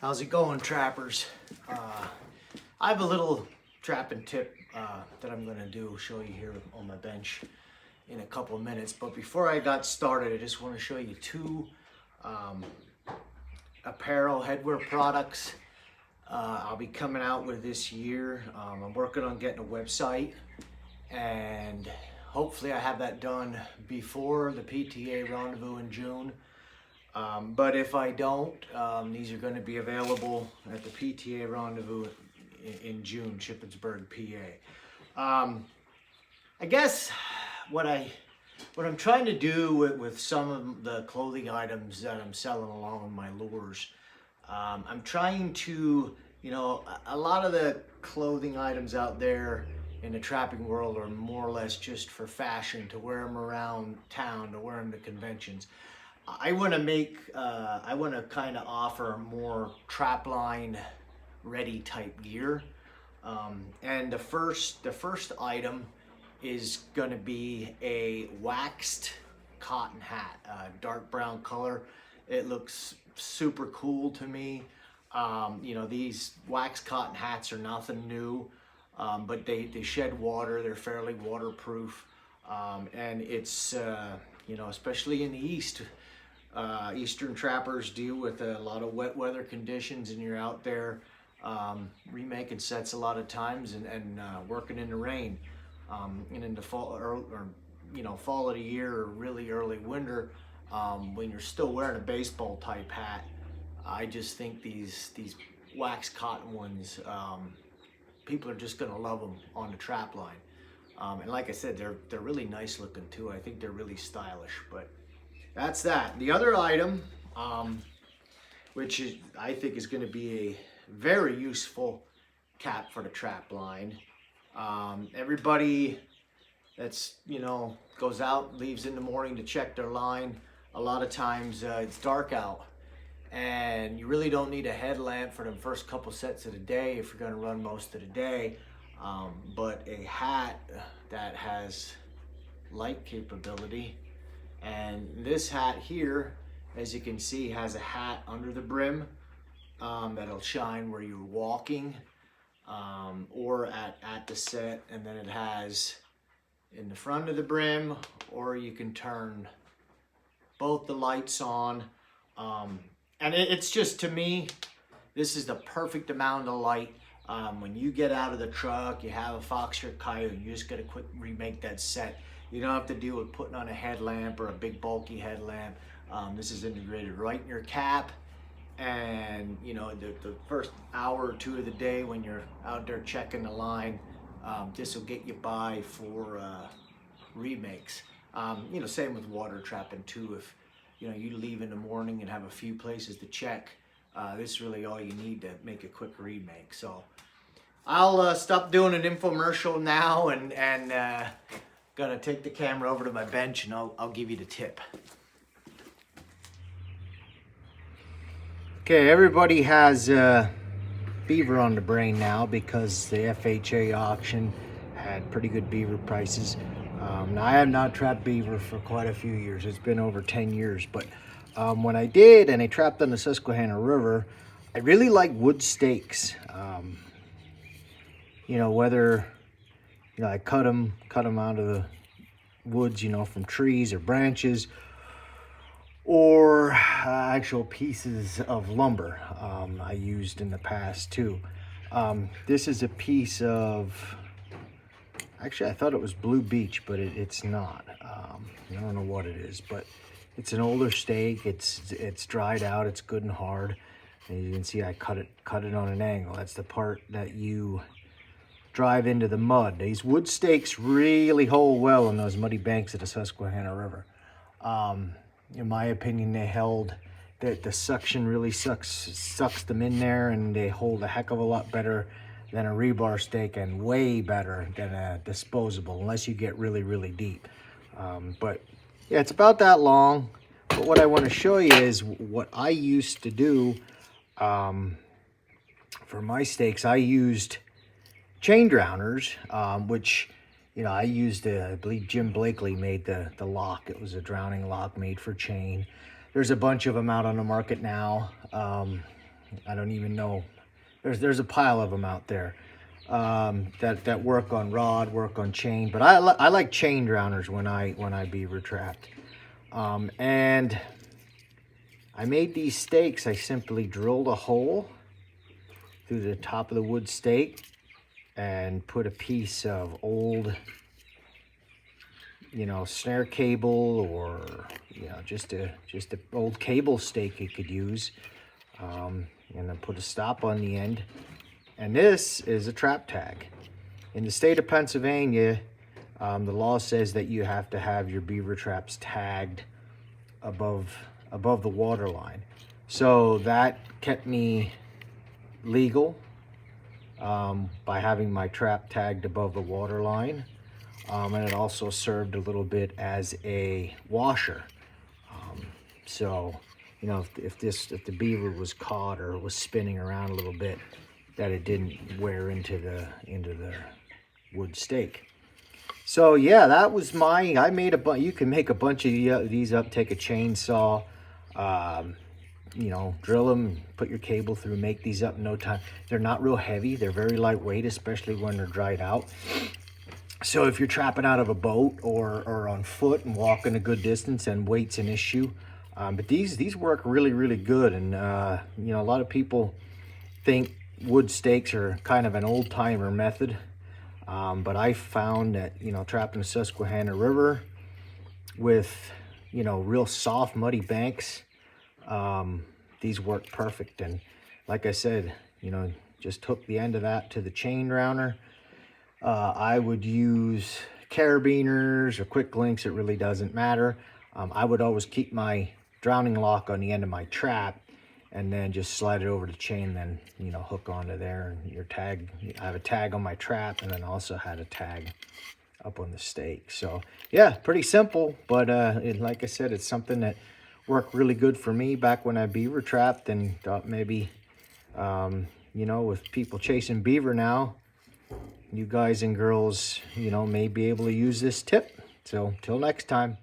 How's it going, trappers? I have a little trapping tip that I'm going to show you here on my bench in a couple of minutes. But before I got started, I just want to show you two apparel headwear products I'll be coming out with this year. I'm working on getting a website, and hopefully I have that done before the PTA rendezvous in June. But if I don't, these are going to be available at the PTA rendezvous in June, Shippensburg, PA. I guess what I'm trying to do with some of the clothing items that I'm selling along with my lures, I'm trying to, a lot of the clothing items out there in the trapping world are more or less just for fashion, to wear them around town, to wear them to conventions. I want to kind of offer more trap line ready type gear. And the first item is going to be a waxed cotton hat, dark brown color. It looks super cool to me. These waxed cotton hats are nothing new, but they shed water. They're fairly waterproof. And it's, especially in the East, Eastern trappers deal with a lot of wet weather conditions, and you're out there remaking sets a lot of times and working in the rain, and in the fall or fall of the year or really early winter, when you're still wearing a baseball type hat. I just think these wax cotton ones, people are just gonna love them on the trap line. And like I said, they're really nice looking too. I think they're really stylish. But that's that. The other item, which I think is going to be a very useful cap for the trap line. Everybody that's, goes out, leaves in the morning to check their line, a lot of times it's dark out, and you really don't need a headlamp for the first couple sets of the day if you're going to run most of the day. But a hat that has light capability. And this hat here, as you can see, has a hat under the brim that'll shine where you're walking, or at the set, and then it has in the front of the brim, or you can turn both the lights on. And it's just, to me, this is the perfect amount of light. When you get out of the truck, you have a fox or a coyote, you just gotta quick remake that set. You don't have to deal with putting on a headlamp or a big bulky headlamp. This is integrated right in your cap. And the first hour or two of the day when you're out there checking the line, this will get you by for remakes. Same with water trapping too. If you leave in the morning and have a few places to check, this is really all you need to make a quick remake. So I'll stop doing an infomercial now and gonna take the camera over to my bench, and I'll give you the tip. Okay, everybody has Beaver on the brain now because the FHA auction had pretty good Beaver prices. Now, I have not trapped Beaver for quite a few years. It's been over 10 years, but when I did, and I trapped on the Susquehanna River, I really like wood stakes. Whether I cut them out of the woods, from trees or branches, or actual pieces of lumber I used in the past too. This is a piece of, actually I thought it was blue beech, but it's not. I don't know what it is, but it's an older stake. It's dried out. It's good and hard. And you can see I cut it on an angle. That's the part that you drive into the mud. These wood stakes really hold well in those muddy banks of the Susquehanna River. In my opinion, they held, that the suction really sucks them in there, and they hold a heck of a lot better than a rebar stake, and way better than a disposable, unless you get really, really deep. But yeah, it's about that long. But what I want to show you is what I used to do for my stakes. I used chain drowners, which, I used, I believe Jim Blakely made the lock. It was a drowning lock made for chain. There's a bunch of them out on the market now. I don't even know. There's a pile of them out there that work on rod, work on chain. But I like chain drowners when I beaver trapped. And I made these stakes. I simply drilled a hole through the top of the wood stake and put a piece of old, snare cable, or just a old cable stake you could use, and then put a stop on the end. And this is a trap tag. In the state of Pennsylvania, the law says that you have to have your beaver traps tagged above the water line. So that kept me legal by having my trap tagged above the water line. And it also served a little bit as a washer. So, if the beaver was caught or was spinning around a little bit, that it didn't wear into the wood stake. So yeah, that was I made a bunch. You can make a bunch of these up. Take a chainsaw, drill them, put your cable through, make these up in no time. They're not real heavy. They're very lightweight, especially when they're dried out. So if you're trapping out of a boat or on foot and walking a good distance, and weight's an issue. But these work really, really good. And a lot of people think wood stakes are kind of an old timer method. But I found that, trapping the Susquehanna River with, real soft, muddy banks, these work perfect. And like I said, just hook the end of that to the chain drowner. I would use carabiners or quick links. It really doesn't matter. I would always keep my drowning lock on the end of my trap, and then just slide it over the chain, then hook onto there. And your tag, I have a tag on my trap, and then also had a tag up on the stake. So yeah, pretty simple, but like I said, it's something that worked really good for me back when I beaver trapped, and thought maybe with people chasing beaver now, you guys and girls may be able to use this tip. So till next time.